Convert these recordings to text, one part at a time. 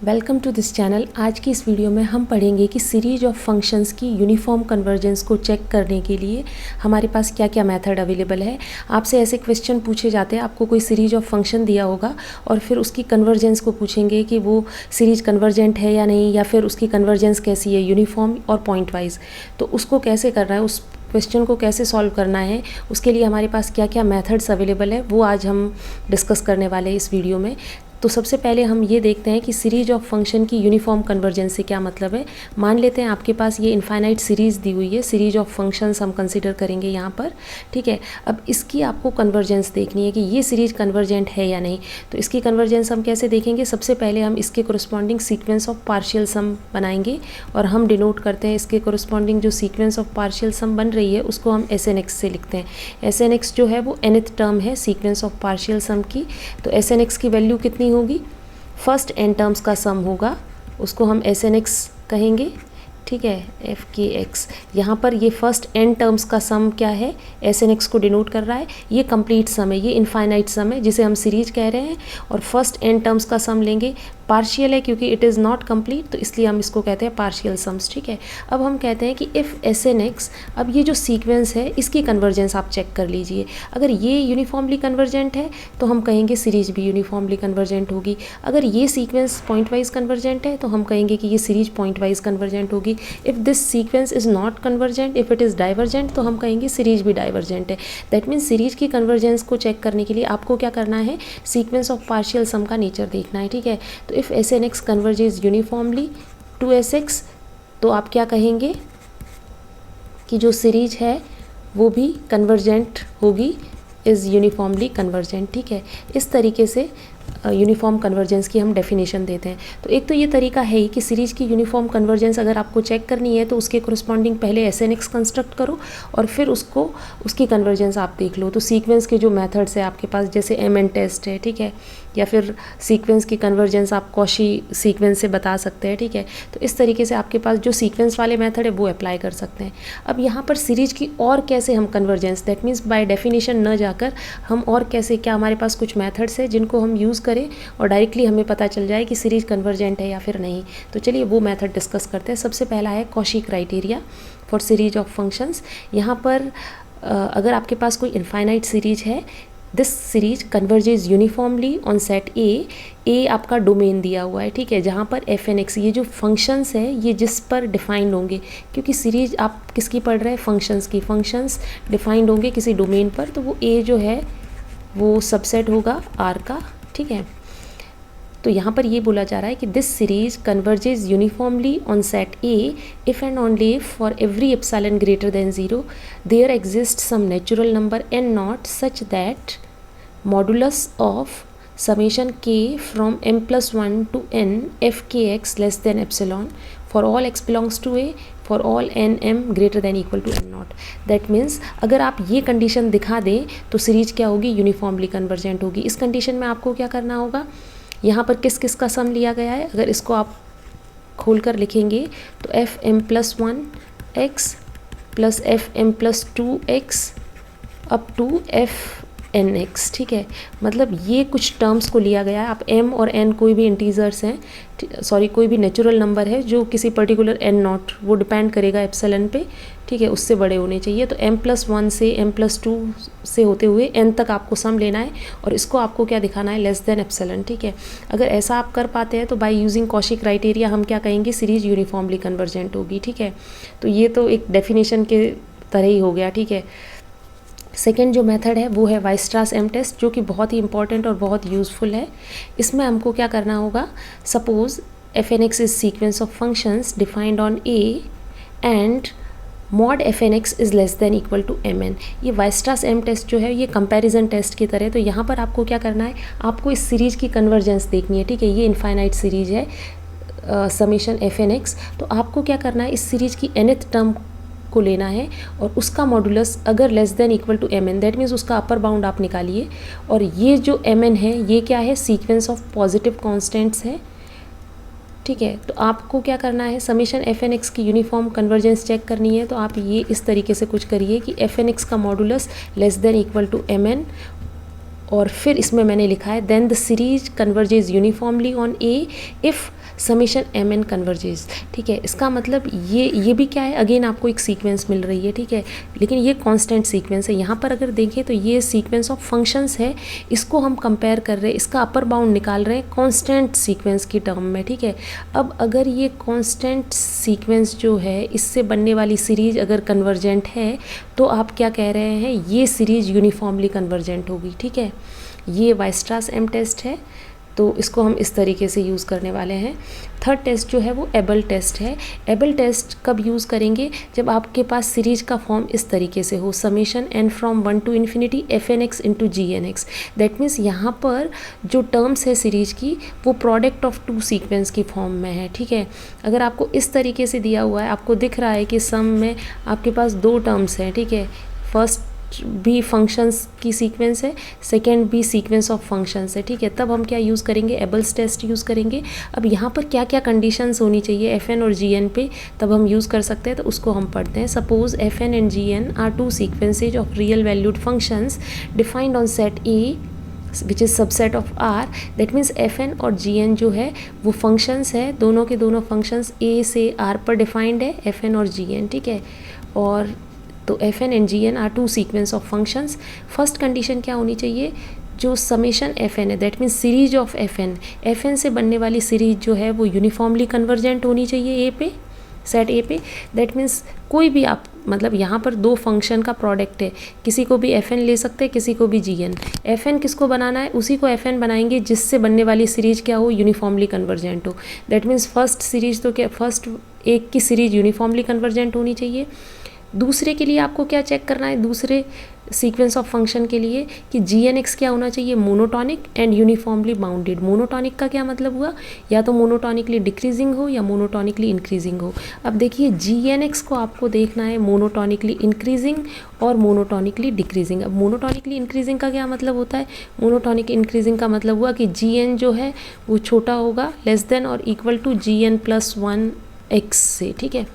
Welcome to this channel. आज की इस वीडियो में हम पढ़ेंगे कि सीरीज ऑफ फंक्शंस की यूनिफॉर्म कन्वर्जेंस को चेक करने के लिए हमारे पास क्या क्या मेथड अवेलेबल है। आपसे ऐसे क्वेश्चन पूछे जाते हैं, आपको कोई सीरीज ऑफ फंक्शन दिया होगा और फिर उसकी कन्वर्जेंस को पूछेंगे कि वो सीरीज कन्वर्जेंट है या नहीं, या फिर उसकी कन्वर्जेंस कैसी है, यूनिफॉर्म और पॉइंट वाइज। तो उसको कैसे करना है, उस क्वेश्चन को कैसे सॉल्व करना है, उसके लिए हमारे पास क्या क्या मेथड्स अवेलेबल है वो आज हम डिस्कस करने वाले हैं इस वीडियो में। तो सबसे पहले हम ये देखते हैं कि सीरीज ऑफ फंक्शन की यूनिफॉर्म कन्वर्जेंस से क्या मतलब है। मान लेते हैं आपके पास ये इनफाइनाइट सीरीज़ दी हुई है, सीरीज ऑफ फंक्शंस हम कंसीडर करेंगे यहाँ पर, ठीक है। अब इसकी आपको कन्वर्जेंस देखनी है कि ये सीरीज कन्वर्जेंट है या नहीं। तो इसकी कन्वर्जेंस हम कैसे देखेंगे, सबसे पहले हम इसके कोरिस्पॉन्डिंग सीक्वेंस ऑफ पार्शियल सम बनाएंगे और हम डिनोट करते हैं इसके कोरिस्पॉन्डिंग जो सीक्वेंस ऑफ पार्शियल सम बन रही है उसको हम SNX से लिखते हैं। SNX जो है वो nth टर्म है सीक्वेंस ऑफ पार्शियल सम की। तो SNX की वैल्यू कितनी होगी, फर्स्ट n टर्म्स का सम होगा, उसको हम SNX कहेंगे, ठीक है। FKX यहाँ पर ये फर्स्ट n टर्म्स का सम क्या है, SNX को डिनोट कर रहा है। ये कंप्लीट सम है, ये इनफाइनाइट सम है जिसे हम सीरीज कह रहे हैं। और फर्स्ट n टर्म्स का सम लेंगे, पार्शियल है क्योंकि इट इज़ नॉट कंप्लीट, तो इसलिए हम इसको कहते हैं पार्शियल सम्स, ठीक है। अब हम कहते हैं कि इफ़ SNX, अब ये जो सीक्वेंस है इसकी कन्वर्जेंस आप चेक कर लीजिए। अगर ये यूनिफॉर्मली कन्वर्जेंट है तो हम कहेंगे सीरीज भी यूनिफॉर्मली कन्वर्जेंट होगी। अगर ये सीक्वेंस पॉइंट वाइज कन्वर्जेंट है तो हम कहेंगे कि ये सीरीज पॉइंट वाइज कन्वर्जेंट होगी। If this sequence is not convergent, if it is divergent, तो हम कहेंगे सीरीज भी डाइवर्जेंट है। दैट मीन्स सीरीज की कन्वर्जेंस को चेक करने के लिए आपको क्या करना है, सीक्वेंस ऑफ पार्शियल सम का नेचर देखना है, ठीक है। तो if SNX converges uniformly to SX, तो आप क्या कहेंगे कि जो सीरीज है वो भी कन्वर्जेंट होगी, इज़ यूनिफॉर्मली कन्वर्जेंट, ठीक है। इस तरीके से यूनिफॉर्म कन्वर्जेंस की हम डेफिनेशन देते हैं। तो एक तो ये तरीका है ही कि सीरीज की यूनिफॉर्म कन्वर्जेंस अगर आपको चेक करनी है तो उसके कोरिस्पॉन्डिंग पहले SNX कंस्ट्रक्ट करो और फिर उसको उसकी कन्वर्जेंस आप देख लो। तो सीक्वेंस के जो मेथड्स है आपके पास, जैसे MN टेस्ट है, ठीक है, या फिर सीक्वेंस की कन्वर्जेंस आप कॉशी सीक्वेंस से बता सकते हैं, ठीक है। तो इस तरीके से आपके पास जो सीक्वेंस वाले मेथड है वो अप्लाई कर सकते हैं। अब यहाँ पर सीरीज की और कैसे हम convergence, that means by definition न जाकर हम और कैसे, क्या हमारे पास कुछ मेथड्स है जिनको हम यूज़ करें और डायरेक्टली हमें पता चल जाए कि सीरीज कन्वर्जेंट है या फिर नहीं। तो चलिए वो मेथड डिस्कस करते हैं। सबसे पहला है Cauchy criteria for series of functions. यहाँ पर अगर आपके पास कोई इनफाइनाइट सीरीज है, this series converges uniformly on set ए आपका डोमेन दिया हुआ है, ठीक है, जहाँ पर FNX, ये जो फंक्शंस है ये जिस पर डिफाइंड होंगे, क्योंकि सीरीज आप किसकी पढ़ रहे हैं, फंक्शंस की, फंक्शंस डिफाइंड होंगे किसी डोमेन पर, तो वो A जो है वो सबसेट होगा R का, ठीक है। तो यहाँ पर ये बोला जा रहा है कि this series converges uniformly on set A if and only if for every epsilon greater than 0 there exist some natural number n0 such that modulus of summation k from m+1 to n fkx less than epsilon for all x belongs to A for all nm greater than equal to n0। That means अगर आप ये condition दिखा दें तो series क्या होगी, uniformly convergent होगी। इस कंडीशन में आपको क्या करना होगा, यहाँ पर किस किस का सम लिया गया है, अगर इसको आप खोल कर लिखेंगे तो fm+1x plus fm+2x up to FNX, ठीक है। मतलब ये कुछ टर्म्स को लिया गया है। आप m और n कोई भी इंटीजर्स हैं, सॉरी कोई भी नेचुरल नंबर है जो किसी पर्टिकुलर n0, वो डिपेंड करेगा एप्सिलॉन पे, ठीक है, उससे बड़े होने चाहिए। तो m+1 से m+2 से होते हुए n तक आपको सम लेना है और इसको आपको क्या दिखाना है, लेस देन एप्सिलॉन, ठीक है। अगर ऐसा आप कर पाते हैं तो बाय यूजिंग कॉशी क्राइटेरिया हम क्या कहेंगे, सीरीज यूनिफॉर्मली कन्वर्जेंट होगी, ठीक है। तो ये तो एक डेफिनेशन के तरह ही हो गया, ठीक है। सेकेंड जो मेथड है वो है वाइस्ट्रास M टेस्ट, जो कि बहुत ही इंपॉर्टेंट और बहुत यूज़फुल है। इसमें हमको क्या करना होगा, suppose FNX is sequence of functions defined on A and mod FNX is less than equal to MN। ये वाइस्ट्रास M टेस्ट जो है ये कंपैरिजन टेस्ट की तरह। तो यहाँ पर आपको क्या करना है, आपको इस सीरीज की कन्वर्जेंस देखनी है, ठीक है। ये इनफाइनाइट सीरीज है समेशन FNX। तो आपको क्या करना है, इस सीरीज की nth टर्म को लेना है और उसका मॉडुलस अगर less than equal to MN, that means उसका अपर बाउंड आप निकालिए। और ये जो MN है ये क्या है, सीक्वेंस ऑफ पॉजिटिव कांस्टेंट्स है, ठीक है। तो आपको क्या करना है, समेशन FNX की यूनिफॉर्म कन्वर्जेंस चेक करनी है। तो आप ये इस तरीके से कुछ करिए कि FNX का modulus less than equal to MN और फिर इसमें मैंने लिखा है then the series converges uniformly on A if summation M N converges. ठीक है, इसका मतलब ये भी क्या है, अगेन आपको एक सीक्वेंस मिल रही है। ठीक है, लेकिन ये कांस्टेंट सीक्वेंस है। यहाँ पर अगर देखें तो ये सीक्वेंस ऑफ फंक्शंस है, इसको हम कंपेयर कर रहे हैं, इसका अपर बाउंड निकाल रहे हैं कांस्टेंट सीक्वेंस की टर्म में। ठीक है, अब अगर ये कांस्टेंट सीक्वेंस जो है इससे बनने वाली सीरीज अगर कन्वर्जेंट है तो आप क्या कह रहे हैं, ये सीरीज यूनिफॉर्मली कन्वर्जेंट होगी। ठीक है, ये वाइस्ट्रास एम टेस्ट है, तो इसको हम इस तरीके से यूज़ करने वाले हैं। थर्ड टेस्ट जो है वो एबल टेस्ट है। एबल टेस्ट कब यूज़ करेंगे, जब आपके पास सीरीज का फॉर्म इस तरीके से हो, summation N from 1 to infinity fn(x) into gn(x). That means यहाँ पर जो टर्म्स है सीरीज की वो प्रोडक्ट ऑफ टू सीक्वेंस की फॉर्म में है। ठीक है, अगर आपको इस तरीके से दिया हुआ है, आपको दिख रहा है कि सम में आपके पास दो टर्म्स हैं। ठीक है, फर्स्ट भी फंक्शंस की सीक्वेंस है, सेकेंड भी सीक्वेंस ऑफ फंक्शंस है। ठीक है, तब हम क्या यूज़ करेंगे, एबल्स टेस्ट यूज़ करेंगे। अब यहाँ पर क्या क्या कंडीशंस होनी चाहिए एफ एन और जी एन पे, तब हम यूज़ कर सकते हैं, तो उसको हम पढ़ते हैं। Suppose F N and G N are two sequences of real valued functions defined on set A which is subset of R. That means F N और जी एन जो है वो फंक्शंस है, दोनों के दोनों फंक्शंस ए से आर पर डिफाइंड है, एफ एन और जी एन। ठीक है, और तो F N and G N are two sequence of functions. First condition क्या होनी चाहिए, जो समेशन एफ एन है that means series of F N से बनने वाली सीरीज जो है वो यूनिफॉर्मली कन्वर्जेंट होनी चाहिए ए पे, सेट ए पे। दैट मीन्स कोई भी आप, मतलब यहाँ पर दो फंक्शन का प्रोडक्ट है, किसी को भी एफ एन ले सकते हैं, किसी को भी जी एन। एफ एन किसको बनाना है, उसी को एफ एन बनाएंगे जिससे बनने वाली सीरीज क्या हो, यूनिफॉर्मली कन्वर्जेंट हो। दैट मीन्स फर्स्ट सीरीज तो क्या, फर्स्ट एक की सीरीज यूनिफॉर्मली कन्वर्जेंट होनी चाहिए। दूसरे के लिए आपको क्या चेक करना है, दूसरे सीक्वेंस ऑफ फंक्शन के लिए कि जी एन एक्स क्या होना चाहिए, monotonic and uniformly bounded. Monotonic का क्या मतलब हुआ, या तो मोनोटॉनिकली डिक्रीजिंग हो या मोनोटॉनिकली इंक्रीजिंग हो। अब देखिए जी एन एक्स को आपको देखना है मोनोटॉनिकली इंक्रीजिंग और मोनोटॉनिकली डिक्रीजिंग। अब मोनोटॉनिकली इंक्रीजिंग का क्या मतलब होता है, मोनोटॉनिक इंक्रीजिंग का मतलब हुआ कि जी एन जो है वो छोटा होगा, लेस देन और equal to G N plus 1 X से। ठीक है,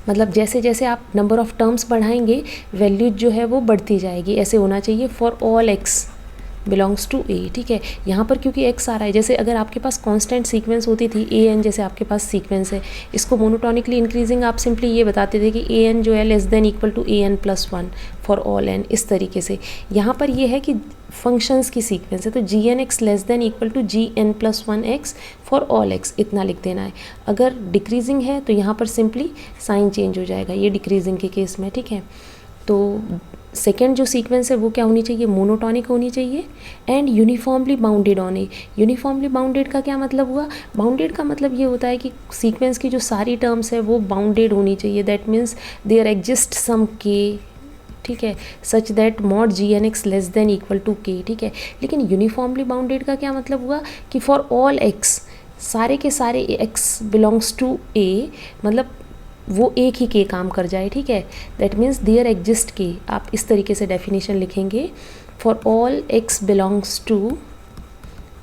मतलब जैसे जैसे आप नंबर ऑफ़ टर्म्स बढ़ाएंगे वैल्यू जो है वो बढ़ती जाएगी। ऐसे होना चाहिए for all X belongs to A. ठीक है, यहाँ पर क्योंकि एक्स आ रहा है, जैसे अगर आपके पास कांस्टेंट सीक्वेंस होती थी ए एन, जैसे आपके पास सीक्वेंस है, इसको मोनोटॉनिकली इंक्रीजिंग आप सिंपली ये बताते थे कि ए एन जो है less than equal to A N plus 1 for all N, इस तरीके से। यहाँ पर ये है कि फंक्शंस की सीक्वेंस है, तो G N X less than equal to G N plus 1 X for all X, इतना लिख देना है। अगर डिक्रीजिंग है तो यहाँ पर सिंपली साइन चेंज हो जाएगा, ये डिक्रीजिंग के केस में। ठीक है, तो सेकेंड जो सीक्वेंस है वो क्या होनी चाहिए, मोनोटॉनिक होनी चाहिए and uniformly bounded on A. Uniformly bounded का क्या मतलब हुआ, बाउंडेड का मतलब ये होता है कि सीक्वेंस की जो सारी टर्म्स है वो बाउंडेड होनी चाहिए। That means there exist some K, ठीक है, such that mod G N X less than equal to K. ठीक है, लेकिन यूनिफॉर्मली बाउंडेड का क्या मतलब हुआ कि फॉर ऑल एक्स, सारे के सारे एक्स बिलोंग्स टू ए, मतलब वो एक ही के काम कर जाए। ठीक है, दैट मीन्स देयर एग्जिस्ट के, आप इस तरीके से डेफिनेशन लिखेंगे, for all X belongs to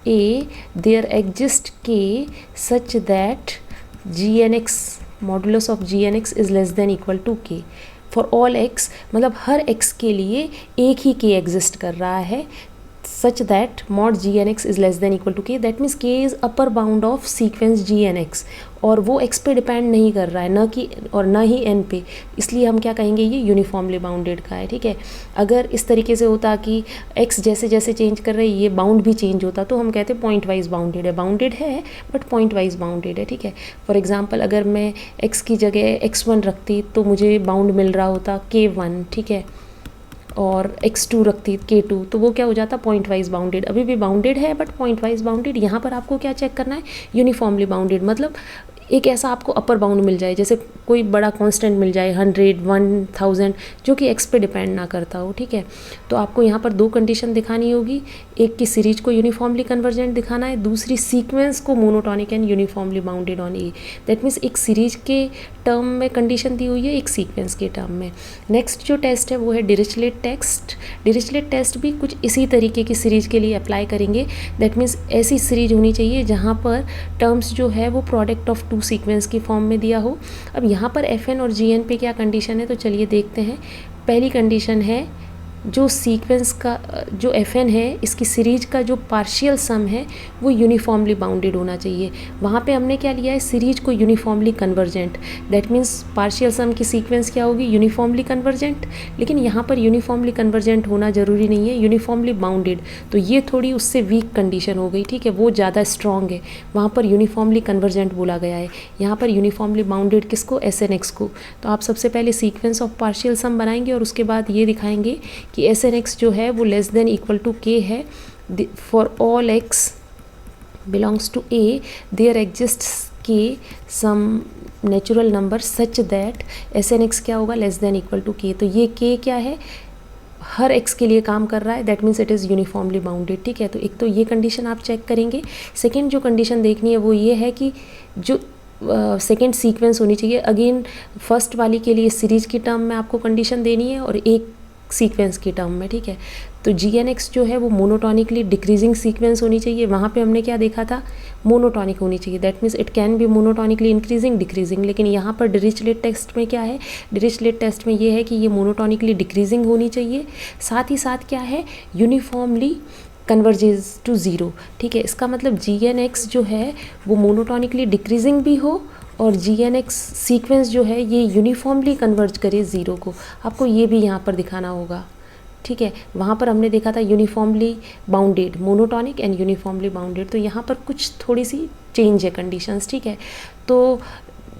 A there exist K such that G N X modulus of G N X is less than equal to K. For all X मतलब हर x के लिए एक ही के एग्जिस्ट कर रहा है, such that mod gnx is less than equal to k, that means k is upper bound of sequence gnx, और वो x पे डिपेंड नहीं कर रहा है, ना कि और ना ही n पे, इसलिए हम क्या कहेंगे ये यूनिफॉर्मली बाउंडेड का है। ठीक है, अगर इस तरीके से होता कि x जैसे जैसे चेंज कर रहे हैं ये बाउंड भी चेंज होता तो हम कहते पॉइंट वाइज बाउंडेड है। बाउंडेड है बट पॉइंट वाइज बाउंडेड है। ठीक है, फॉर एग्जांपल अगर मैं x की जगह x1 रखती तो मुझे बाउंड मिल रहा होता k1, ठीक है, और x2 रखती k2, तो वो क्या हो जाता पॉइंट वाइज बाउंडेड। अभी भी बाउंडेड है बट पॉइंट वाइज बाउंडेड। यहाँ पर आपको क्या चेक करना है, यूनिफॉर्मली बाउंडेड, मतलब एक ऐसा आपको अपर बाउंड मिल जाए, जैसे कोई बड़ा कांस्टेंट मिल जाए 100, 1000, जो कि x पे डिपेंड ना करता हो। ठीक है, तो आपको यहाँ पर दो कंडीशन दिखानी होगी, एक की सीरीज को यूनिफॉर्मली कन्वर्जेंट दिखाना है, दूसरी सीक्वेंस को monotonic and uniformly bounded on A. That means एक सीरीज के टर्म में कंडीशन दी हुई है, एक सीक्वेंस के टर्म में। नेक्स्ट जो टेस्ट है वो है डिरिचलेट टेस्ट। डिरिचलेट टेस्ट भी कुछ इसी तरीके की सीरीज के लिए अप्लाई करेंगे। दैट मीन्स ऐसी सीरीज होनी चाहिए जहाँ पर टर्म्स जो है वो प्रोडक्ट ऑफ टू सीक्वेंस की फॉर्म में दिया हो। अब यहाँ पर एफ एन और जी एन पे क्या कंडीशन है, तो चलिए देखते हैं। पहली कंडीशन है जो सीक्वेंस का जो fn है, इसकी सीरीज का जो पार्शियल सम है वो यूनिफॉर्मली बाउंडेड होना चाहिए। वहाँ पे हमने क्या लिया है, सीरीज को uniformly convergent. That means partial sum की सीक्वेंस क्या होगी, यूनिफॉर्मली कन्वर्जेंट। लेकिन यहाँ पर यूनिफॉर्मली कन्वर्जेंट होना ज़रूरी नहीं है, यूनिफॉर्मली बाउंडेड। तो ये थोड़ी उससे वीक कंडीशन हो गई, ठीक है, वो ज़्यादा स्ट्रॉन्ग है। वहाँ पर यूनिफॉर्मली कन्वर्जेंट बोला गया है, यहाँ पर यूनिफॉर्मली बाउंडेड किसको, SNX को। तो आप सबसे पहले सीक्वेंस ऑफ पार्शियल सम बनाएंगे और उसके बाद ये दिखाएंगे कि SNX जो है वो less than equal to k है। For all x belongs to a there exists k some natural number such that SNX क्या होगा, less than equal to k। तो ये k क्या है, हर x के लिए काम कर रहा है, that means it is uniformly bounded, ठीक है। तो एक तो ये कंडीशन आप चेक करेंगे। सेकेंड जो कंडीशन देखनी है वो ये है कि जो सेकेंड सीक्वेंस होनी चाहिए। अगेन फर्स्ट वाली के लिए सीरीज की टर्म में आपको कंडीशन देनी है और एक सीक्वेंस की टर्म में, ठीक है। तो GNX जो है वो मोनोटॉनिकली डिक्रीजिंग सीक्वेंस होनी चाहिए। वहाँ पे हमने क्या देखा था, मोनोटॉनिक होनी चाहिए। That means it can be monotonically increasing decreasing. लेकिन यहाँ पर डिरिचलेट टेस्ट में क्या है, डिरिचलेट टेस्ट में ये है कि ये मोनोटॉनिकली डिक्रीजिंग होनी चाहिए। साथ ही साथ क्या है, यूनिफॉर्मली कन्वर्जेज टू ज़ीरो, ठीक है। इसका मतलब GNX जो है वो मोनोटॉनिकली डिक्रीजिंग भी हो और GNX सीक्वेंस जो है ये यूनिफॉर्मली कन्वर्ज करे ज़ीरो को। आपको ये भी यहाँ पर दिखाना होगा, ठीक है। वहाँ पर हमने देखा था uniformly bounded, monotonic and uniformly bounded. तो यहाँ पर कुछ थोड़ी सी चेंज है कंडीशंस, ठीक है। तो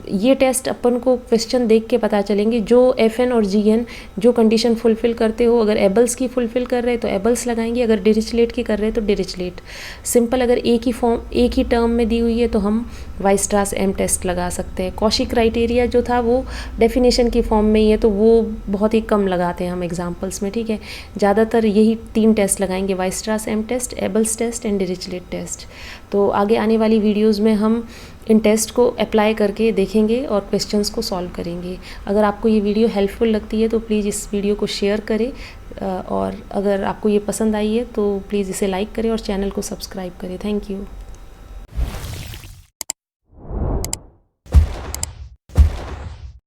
ये टेस्ट अपन को क्वेश्चन देख के पता चलेंगे। जो FN और GN जो कंडीशन फुलफ़िल करते हो, अगर एबल्स की फुलफ़िल कर रहे हैं तो एबल्स लगाएंगे, अगर डिरिचलेट की कर रहे हैं तो डिरिचलेट। सिंपल अगर एक ही टर्म में दी हुई है तो हम वाइस्ट्रास M टेस्ट लगा सकते हैं। कॉशी क्राइटेरिया जो था वो डेफिनेशन की फॉर्म में ही है, तो वो बहुत ही कम लगाते हैं हम एग्जाम्पल्स में, ठीक है। ज़्यादातर यही 3 टेस्ट लगाएंगे, Weierstrass M test, Abel's test and Dirichlet test. तो आगे आने वाली वीडियोज़ में हम इन टेस्ट को अप्लाई करके देखेंगे और क्वेश्चंस को सॉल्व करेंगे। अगर आपको ये वीडियो हेल्पफुल लगती है तो प्लीज़ इस वीडियो को शेयर करें और अगर आपको ये पसंद आई है तो प्लीज़ इसे लाइक करें और चैनल को सब्सक्राइब करें। Thank you.